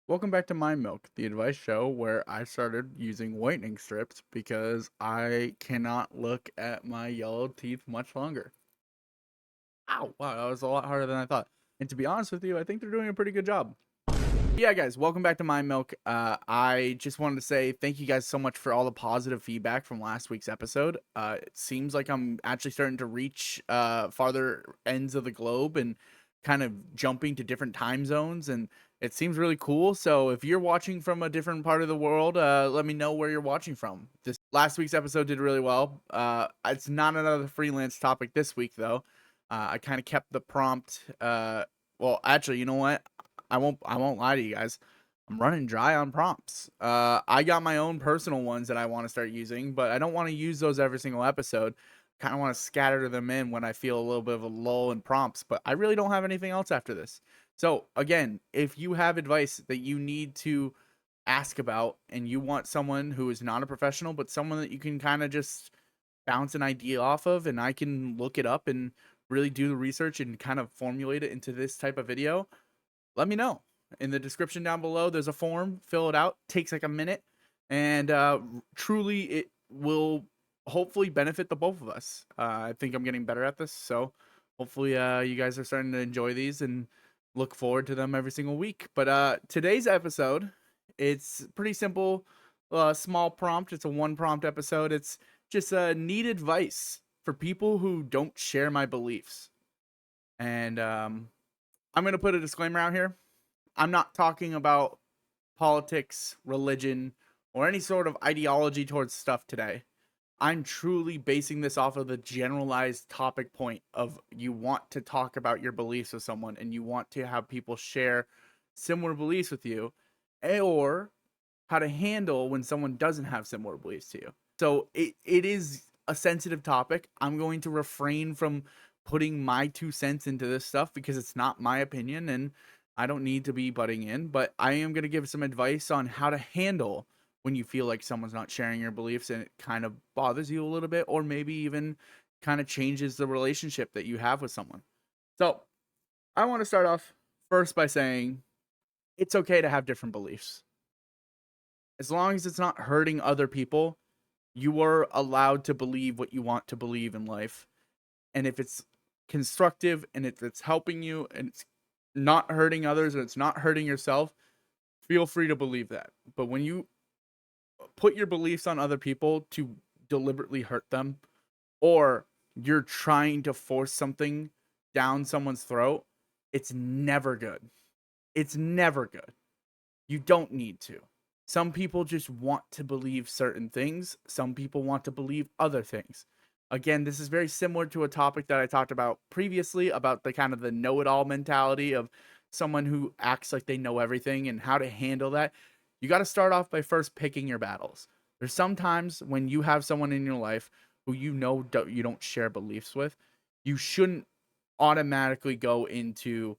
Welcome back to My Milk, the advice show where I started using whitening strips because I cannot look at my yellow teeth much longer. Ow, wow, that was a lot harder than I thought. And to be honest with you, I think they're doing a pretty good job. Yeah, guys, welcome back to My Milk. I just wanted to say thank you guys so much for all the positive feedback from last week's episode. It seems like I'm actually starting to reach farther ends of the globe and kind of jumping to different time zones, and it seems really cool. So if you're watching from a different part of the world, let me know where you're watching from. This last week's episode did really well. It's not another freelance topic this week though. I kind of kept the prompt. Well, actually, you know what? I won't lie to you guys. I'm running dry on prompts. I got my own personal ones that I want to start using, but I don't want to use those every single episode. Kind of want to scatter them in when I feel a little bit of a lull in prompts, but I really don't have anything else after this. So again, if you have advice that you need to ask about and you want someone who is not a professional, but someone that you can kind of just bounce an idea off of and I can look it up and really do the research and kind of formulate it into this type of video, let me know. In the description down below, there's a form. Fill it out. Takes like a minute, and truly, it will hopefully benefit the both of us. I think I'm getting better at this, so hopefully, you guys are starting to enjoy these and look forward to them every single week. But today's episode, it's pretty simple. Small prompt. It's a one prompt episode. It's just need advice for people who don't share my beliefs, and I'm gonna put a disclaimer out here. I'm not talking about politics, religion, or any sort of ideology towards stuff today. I'm truly basing this off of the generalized topic point of you want to talk about your beliefs with someone and you want to have people share similar beliefs with you, or how to handle when someone doesn't have similar beliefs to you. So it is a sensitive topic. I'm going to refrain from putting my 2 cents into this stuff because it's not my opinion and I don't need to be butting in, but I am going to give some advice on how to handle when you feel like someone's not sharing your beliefs and it kind of bothers you a little bit, or maybe even kind of changes the relationship that you have with someone. So I want to start off first by saying it's okay to have different beliefs. As long as it's not hurting other people, you are allowed to believe what you want to believe in life. And if it's constructive and if it's helping you and it's not hurting others and it's not hurting yourself, feel free to believe that. But when you put your beliefs on other people to deliberately hurt them, or you're trying to force something down someone's throat, it's never good. It's never good. You don't need to. Some people just want to believe certain things. Some people want to believe other things. Again, this is very similar to a topic that I talked about previously about the kind of the know-it-all mentality of someone who acts like they know everything and how to handle that. You got to start off by first picking your battles. There's sometimes when you have someone in your life who you don't share beliefs with, you shouldn't automatically go into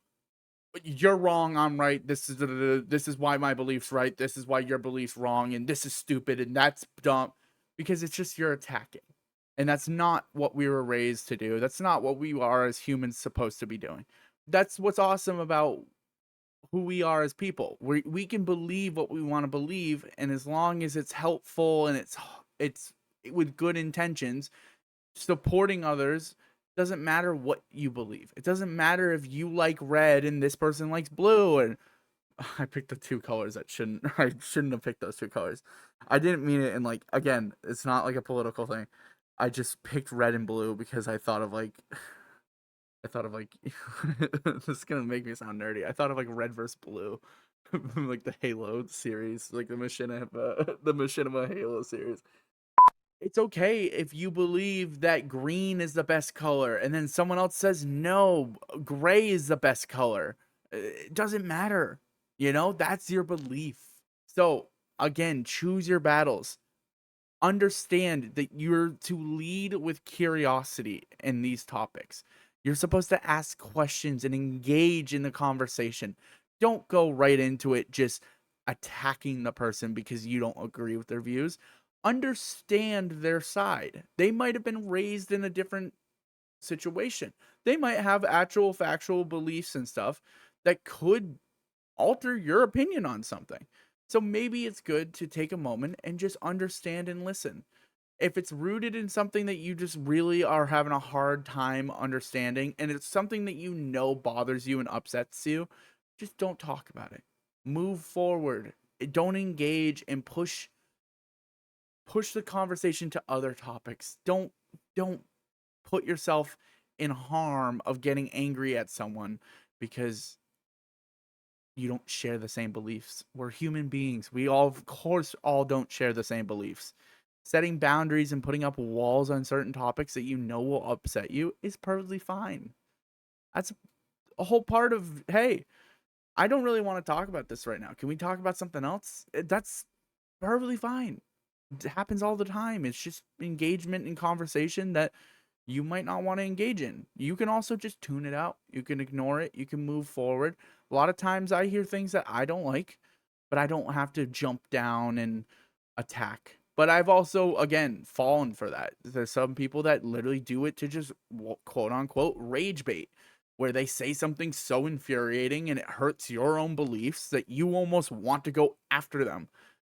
you're wrong, I'm right. This is why my belief's right. This is why your belief's wrong, and this is stupid and that's dumb, because it's just you're attacking, and that's not what we were raised to do. That's not what we are as humans supposed to be doing. That's what's awesome about who we are as people. We can believe what we want to believe, and as long as it's helpful and it's with good intentions, supporting others, doesn't matter what you believe. It doesn't matter if you like red and this person likes blue. And I picked the two colors that shouldn't I shouldn't have picked those two colors. I didn't mean it, and like again, it's not like a political thing. I just picked red and blue because I thought of like this is gonna make me sound nerdy. I thought of like red versus blue. Like the Halo series, like the Machinima Halo series. It's okay if you believe that green is the best color and then someone else says no, gray is the best color. It doesn't matter. That's your belief. So, again, choose your battles. Understand that you're to lead with curiosity in these topics. You're supposed to ask questions and engage in the conversation. Don't go right into it just attacking the person because you don't agree with their views. Understand their side. They might have been raised in a different situation. They might have actual factual beliefs and stuff that could alter your opinion on something. So maybe it's good to take a moment and just understand and listen. If it's rooted in something that you just really are having a hard time understanding and it's something that you know bothers you and upsets you, just don't talk about it. Move forward. Don't engage and push the conversation to other topics. Don't put yourself in harm of getting angry at someone because you don't share the same beliefs. We're human beings. We all, of course, all don't share the same beliefs. Setting boundaries and putting up walls on certain topics that you know will upset you is perfectly fine. That's a whole part of, hey, I don't really want to talk about this right now. Can we talk about something else? That's perfectly fine. It happens all the time. It's just engagement and conversation that you might not want to engage in. You can also just tune it out. You can ignore it. You can move forward. A lot of times I hear things that I don't like, but I don't have to jump down and attack. But I've also, again, fallen for that. There's some people that literally do it to just quote unquote rage bait, where they say something so infuriating and it hurts your own beliefs that you almost want to go after them.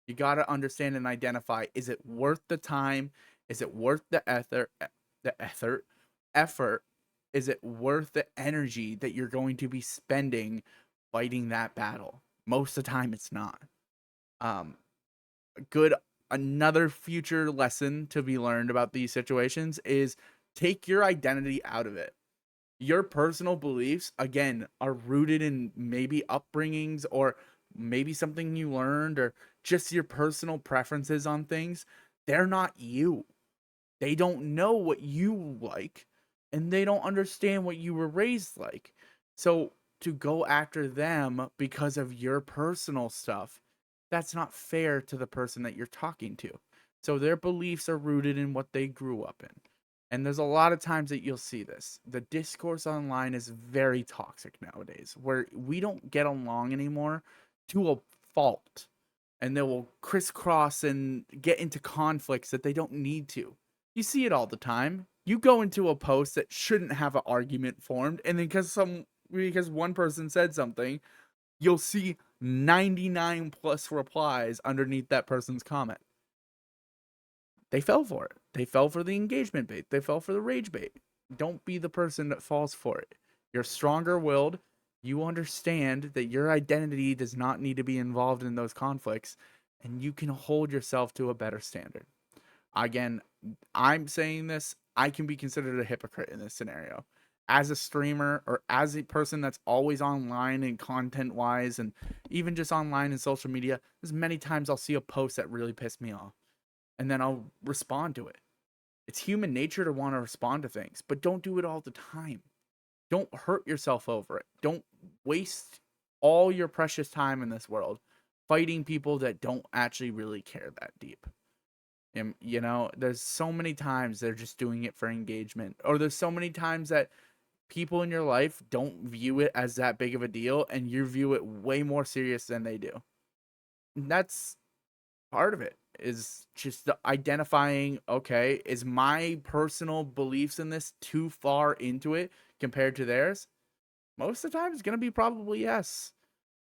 You got to understand and identify, is it worth the time? Is it worth the effort? Is it worth the energy that you're going to be spending fighting that battle? Most of the time it's not. Um good Another future lesson to be learned about these situations is take your identity out of it. Your personal beliefs, again, are rooted in maybe upbringings or maybe something you learned or just your personal preferences on things. They're not you. They don't know what you like and they don't understand what you were raised like. So to go after them because of your personal stuff, that's not fair to the person that you're talking to. So their beliefs are rooted in what they grew up in. And there's a lot of times that you'll see this. The discourse online is very toxic nowadays, where we don't get along anymore to a fault. And they will crisscross and get into conflicts that they don't need to. You see it all the time. You go into a post that shouldn't have an argument formed, and then because one person said something, you'll see 99 plus replies underneath that person's comment. They fell for it. They fell for the engagement bait. They fell for the rage bait. Don't be the person that falls for it. You're stronger willed. You understand that your identity does not need to be involved in those conflicts, and you can hold yourself to a better standard. Again, I'm saying this, I can be considered a hypocrite in this scenario. As a streamer or as a person that's always online and content wise, and even just online and social media, there's many times I'll see a post that really pissed me off and then I'll respond to it. It's human nature to want to respond to things, but don't do it all the time. Don't hurt yourself over it. Don't waste all your precious time in this world fighting people that don't actually really care that deep. And, there's so many times they're just doing it for engagement, or there's so many times that people in your life don't view it as that big of a deal, and you view it way more serious than they do. And that's part of it, is just the identifying, okay, is my personal beliefs in this too far into it compared to theirs? Most of the time, it's going to be probably yes.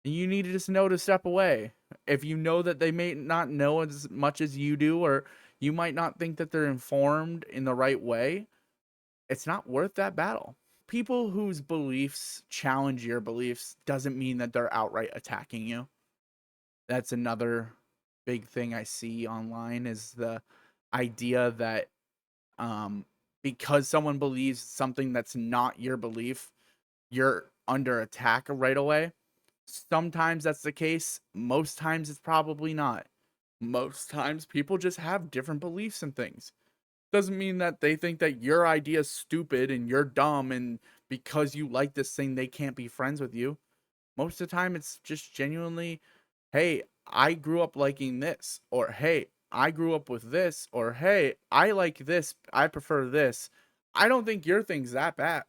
And you need to just know to step away. If you know that they may not know as much as you do, or you might not think that they're informed in the right way, it's not worth that battle. People whose beliefs challenge your beliefs doesn't mean that they're outright attacking you. That's another big thing I see online, is the idea that um because someone believes something that's not your belief, you're under attack right away. Sometimes that's the case. Most times it's probably not. Most times people just have different beliefs and things. Doesn't mean that they think that your idea is stupid and you're dumb, and because you like this thing they can't be friends with you. Most of the time it's just genuinely, hey, I grew up liking this, or hey, I grew up with this, or hey, I like this, I prefer this. I don't think your thing's that bad.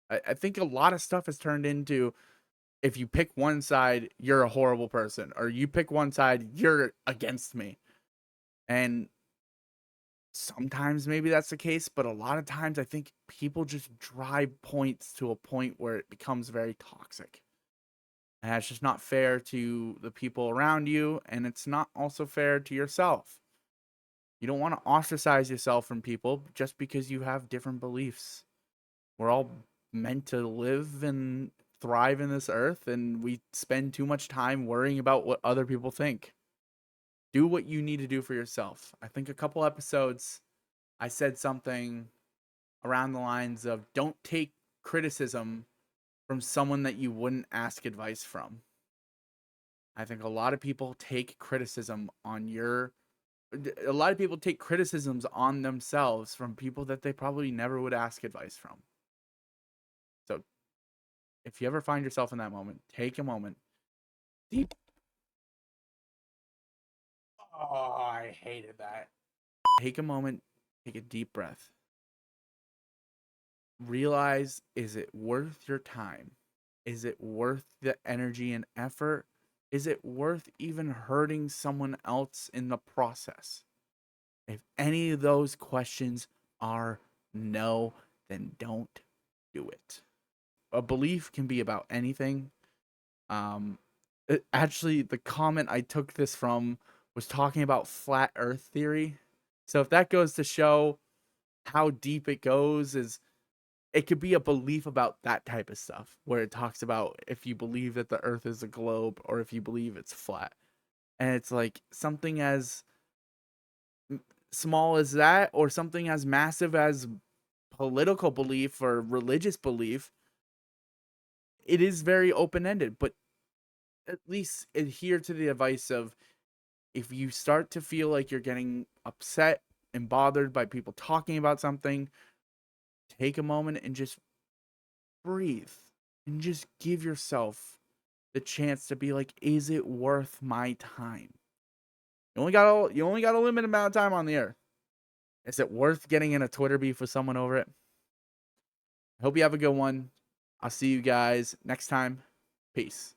I think a lot of stuff has turned into, if you pick one side, you're a horrible person, or you pick one side, you're against me. And sometimes maybe that's the case, but a lot of times I think people just drive points to a point where it becomes very toxic. And that's just not fair to the people around you, and it's not also fair to yourself. You don't want to ostracize yourself from people just because you have different beliefs. We're all meant to live and thrive in this earth, and we spend too much time worrying about what other people think. Do what you need to do for yourself. I think a couple episodes I said something around the lines of don't take criticism from someone that you wouldn't ask advice from. I think a lot of people take criticism on a lot of people take criticisms on themselves from people that they probably never would ask advice from. So if you ever find yourself in that moment, take a moment. Deep. Oh, I hated that. Take a moment, take a deep breath. Realize, is it worth your time? Is it worth the energy and effort? Is it worth even hurting someone else in the process? If any of those questions are no, then don't do it. A belief can be about anything. Actually, the comment I took this from was talking about flat Earth theory. So if that goes to show how deep it goes, is it could be a belief about that type of stuff where it talks about if you believe that the Earth is a globe or if you believe it's flat, and it's like something as small as that or something as massive as political belief or religious belief. It is very open-ended, but at least adhere to the advice of, if you start to feel like you're getting upset and bothered by people talking about something, take a moment and just breathe and just give yourself the chance to be like, is it worth my time? You only got a limited amount of time on the earth. Is it worth getting in a Twitter beef with someone over it? I hope you have a good one. I'll see you guys next time. Peace.